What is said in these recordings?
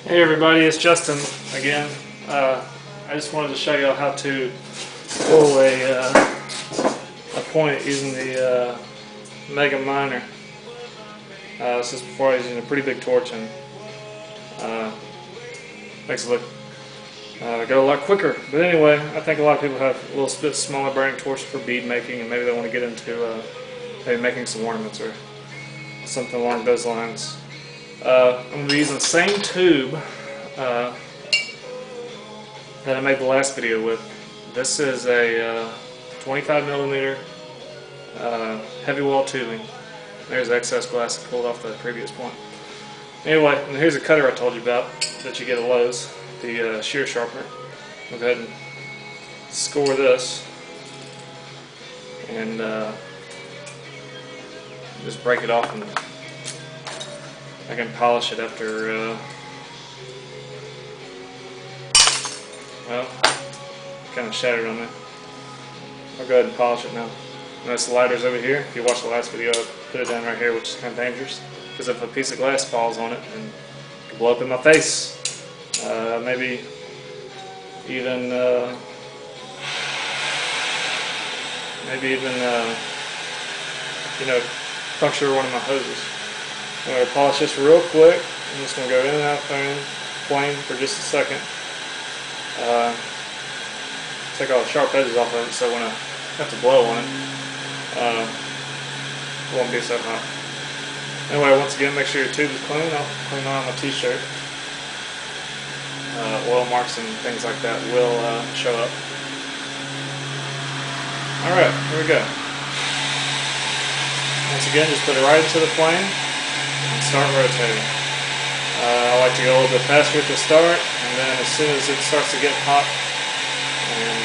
Hey everybody, it's Justin again. I just wanted to show you how to pull a point using the Mega Miner. This is before I was using a pretty big torch, and makes it look go a lot quicker. But anyway, I think a lot of people have a little bit smaller burning torch for bead making, and maybe they want to get into maybe making some ornaments or something along those lines. I'm going to be using the same tube that I made the last video with. This is a 25mm heavy wall tubing. There's excess glass I pulled off the previous point. Anyway, and here's a cutter I told you about that you get at Lowe's, the shear sharpener. I'll go ahead and score this and just break it off, and I can polish it after, well, kind of shattered on me. I'll go ahead and polish it now. Notice the lighter's over here. If you watched the last video, I put it down right here, which is kind of dangerous, because if a piece of glass falls on it, and it could blow up in my face. Maybe even, you know, puncture one of my hoses. I'm going to polish this real quick. I'm just going to go in and out of the plane for just a second. Take all the sharp edges off of it, so when I have to blow on it, it won't be so hot. Anyway, once again, make sure your tube is clean. I'll clean on my t-shirt. Oil marks and things like that will show up. Alright, here we go. Once again, just put it right into the plane and start rotating. I like to go a little bit faster at the start, and then as soon as it starts to get hot and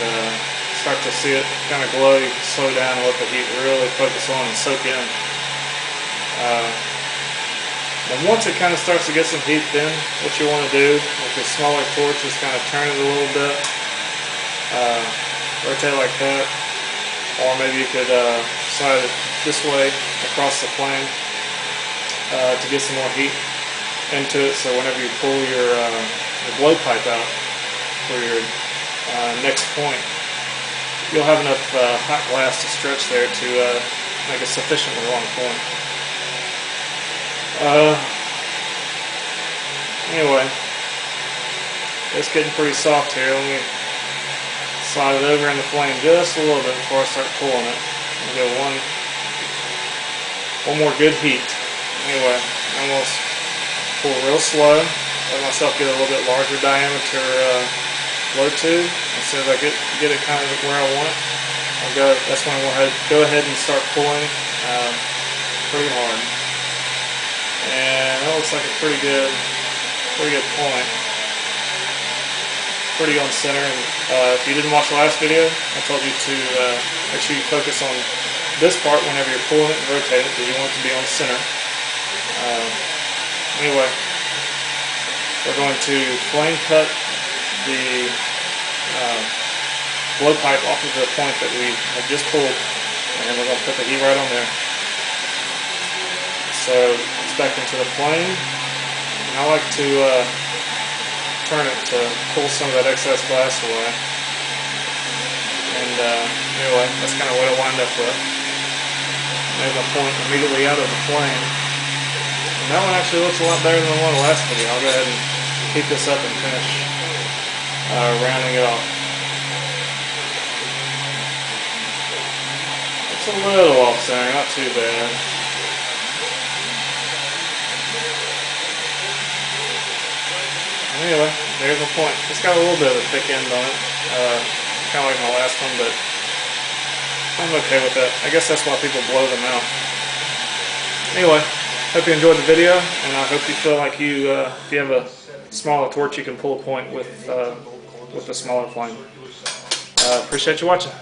start to see it kind of glow, you can slow down and let the heat really focus on and soak in. And once it kind of starts to get some heat, then what you want to do with the smaller torch is kind of turn it a little bit, rotate like that, or maybe you could slide it this way across the plane to get some more heat into it, so whenever you pull your blowpipe out for your next point, you'll have enough hot glass to stretch there to make a sufficiently long point. Anyway, it's getting pretty soft here. Let me slide it over in the flame just a little bit before I start pulling it. I'll get one more good heat. Anyway, I'm going to pull real slow, let myself get a little bit larger diameter blow tube. As soon as I get it kind of where I want it, that's when I'm going to go ahead and start pulling pretty hard. And that looks like a pretty good point. Pretty on center. And if you didn't watch the last video, I told you to make sure you focus on this part whenever you're pulling it and rotating it, because you want it to be on center. Anyway, we're going to flame cut the blowpipe off of the point that we have just pulled, and we're going to put the heat right on there. So it's back into the flame, and I like to turn it to pull some of that excess glass away. And anyway, that's kind of what I wind up with. Made my point immediately out of the flame. And that one actually looks a lot better than the one in the last video. I'll go ahead and heat this up and finish rounding it off. It's a little off center, not too bad. Anyway, there's the point. It's got a little bit of a thick end on it, kind of like my last one, but I'm okay with that. I guess that's why people blow them out. Anyway, hope you enjoyed the video, and I hope you feel like if you have a smaller torch, you can pull a point with a smaller flame. Appreciate you watching.